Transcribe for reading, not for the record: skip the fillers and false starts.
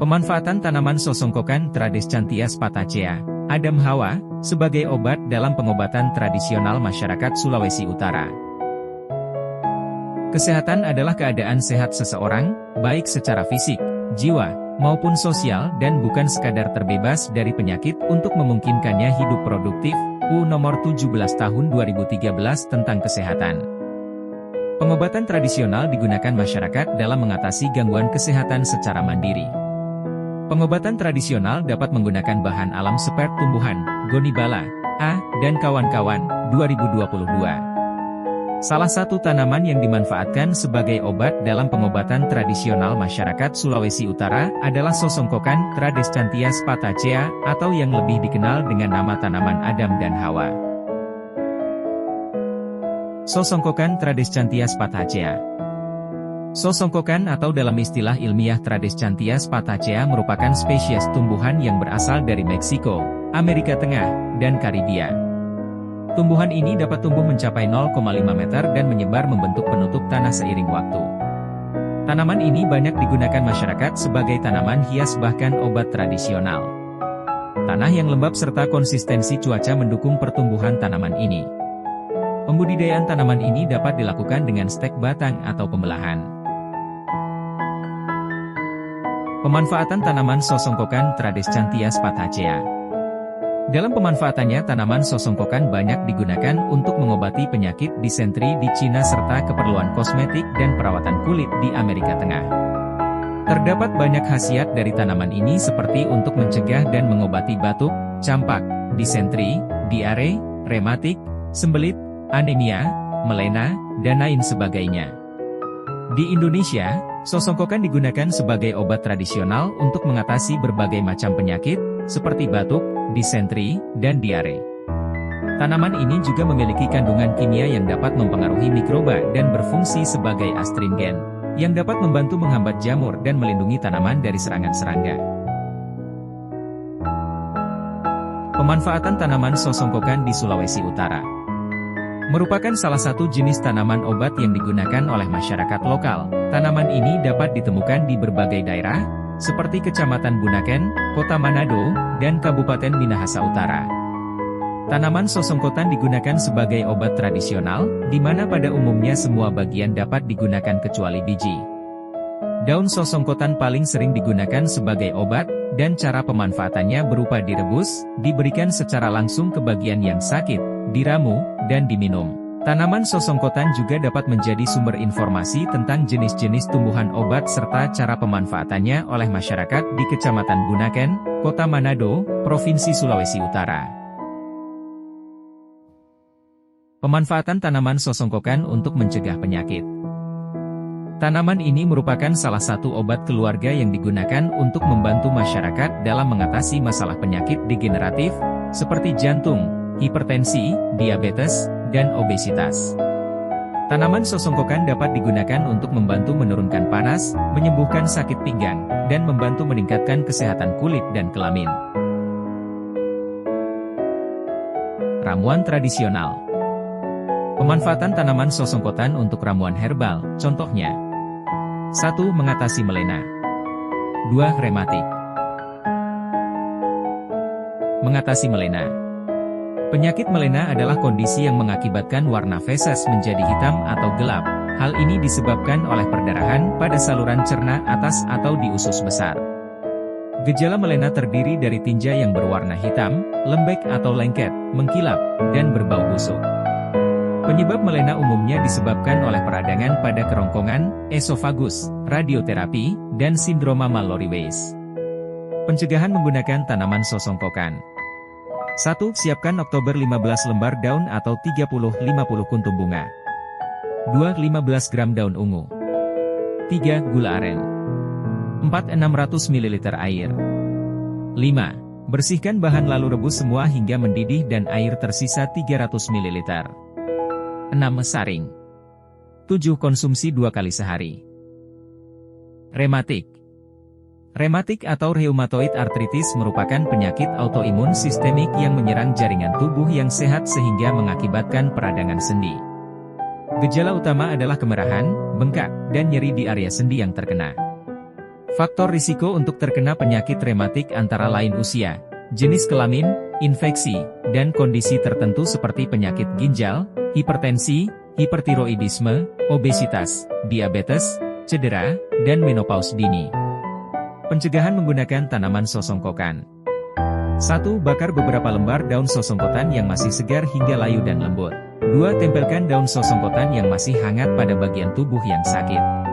Pemanfaatan tanaman Sosongkokan Tradescantia spatacea, Adam Hawa, sebagai obat dalam pengobatan tradisional masyarakat Sulawesi Utara. Kesehatan adalah keadaan sehat seseorang, baik secara fisik, jiwa, maupun sosial dan bukan sekadar terbebas dari penyakit untuk memungkinkannya hidup produktif. UU Nomor 17 Tahun 2013 tentang Kesehatan. Pengobatan tradisional digunakan masyarakat dalam mengatasi gangguan kesehatan secara mandiri. Pengobatan tradisional dapat menggunakan bahan alam seperti tumbuhan, gonibala, A, dan kawan-kawan, 2022. Salah satu tanaman yang dimanfaatkan sebagai obat dalam pengobatan tradisional masyarakat Sulawesi Utara adalah Sosongkokan Tradescantia spatacea, atau yang lebih dikenal dengan nama tanaman Adam dan Hawa. Sosongkokan Tradescantia spatacea. Sosongkokan atau dalam istilah ilmiah Tradescantia spatacea merupakan spesies tumbuhan yang berasal dari Meksiko, Amerika Tengah, dan Karibia. Tumbuhan ini dapat tumbuh mencapai 0,5 meter dan menyebar membentuk penutup tanah seiring waktu. Tanaman ini banyak digunakan masyarakat sebagai tanaman hias bahkan obat tradisional. Tanah yang lembab serta konsistensi cuaca mendukung pertumbuhan tanaman ini. Pembudidayaan tanaman ini dapat dilakukan dengan stek batang atau pembelahan. Pemanfaatan tanaman Sosongkokan Tradescantia spatacea. Dalam pemanfaatannya tanaman Sosongkokan banyak digunakan untuk mengobati penyakit disentri di Cina serta keperluan kosmetik dan perawatan kulit di Amerika Tengah. Terdapat banyak khasiat dari tanaman ini seperti untuk mencegah dan mengobati batuk, campak, disentri, diare, rematik, sembelit, anemia, melena, dan lain sebagainya. Di Indonesia, Sosongkokan digunakan sebagai obat tradisional untuk mengatasi berbagai macam penyakit, seperti batuk, disentri, dan diare. Tanaman ini juga memiliki kandungan kimia yang dapat mempengaruhi mikroba dan berfungsi sebagai astringen, yang dapat membantu menghambat jamur dan melindungi tanaman dari serangan serangga. Pemanfaatan tanaman Sosongkokan di Sulawesi Utara merupakan salah satu jenis tanaman obat yang digunakan oleh masyarakat lokal. Tanaman ini dapat ditemukan di berbagai daerah, seperti Kecamatan Bunaken, Kota Manado, dan Kabupaten Minahasa Utara. Tanaman Sosongkokan digunakan sebagai obat tradisional, di mana pada umumnya semua bagian dapat digunakan kecuali biji. Daun Sosongkokan paling sering digunakan sebagai obat, dan cara pemanfaatannya berupa direbus, diberikan secara langsung ke bagian yang sakit, diramu, dan diminum. Tanaman Sosongkokan juga dapat menjadi sumber informasi tentang jenis-jenis tumbuhan obat serta cara pemanfaatannya oleh masyarakat di Kecamatan Bunaken, Kota Manado, Provinsi Sulawesi Utara. Pemanfaatan tanaman Sosongkokan untuk mencegah penyakit. Tanaman ini merupakan salah satu obat keluarga yang digunakan untuk membantu masyarakat dalam mengatasi masalah penyakit degeneratif, seperti jantung, hipertensi, diabetes, dan obesitas. Tanaman Sosongkokan dapat digunakan untuk membantu menurunkan panas, menyembuhkan sakit pinggang, dan membantu meningkatkan kesehatan kulit dan kelamin. Ramuan tradisional. Pemanfaatan tanaman Sosongkokan untuk ramuan herbal, contohnya 1. Mengatasi melena. 2. Rematik. Mengatasi melena. Penyakit melena adalah kondisi yang mengakibatkan warna feses menjadi hitam atau gelap. Hal ini disebabkan oleh perdarahan pada saluran cerna atas atau di usus besar. Gejala melena terdiri dari tinja yang berwarna hitam, lembek atau lengket, mengkilap, dan berbau busuk. Penyebab melena umumnya disebabkan oleh peradangan pada kerongkongan, esofagus, radioterapi, dan sindroma Mallory-Weiss. Pencegahan menggunakan tanaman Sosongkokan. 1. Siapkan Oktober 15 lembar daun atau 30-50 kuntum bunga. 2. 15 gram daun ungu. 3. Gula aren. 4. 600 ml air. 5. Bersihkan bahan lalu rebus semua hingga mendidih dan air tersisa 300 ml. 6. Saring. 7. Konsumsi 2 kali sehari. Rematik. Rematik atau rheumatoid arthritis merupakan penyakit autoimun sistemik yang menyerang jaringan tubuh yang sehat sehingga mengakibatkan peradangan sendi. Gejala utama adalah kemerahan, bengkak, dan nyeri di area sendi yang terkena. Faktor risiko untuk terkena penyakit rematik antara lain usia, jenis kelamin, infeksi, dan kondisi tertentu seperti penyakit ginjal, hipertensi, hipertiroidisme, obesitas, diabetes, cedera, dan menopause dini. Pencegahan menggunakan tanaman sosongkokan. 1. Bakar beberapa lembar daun sosongkotan yang masih segar hingga layu dan lembut. 2. Tempelkan daun sosongkotan yang masih hangat pada bagian tubuh yang sakit.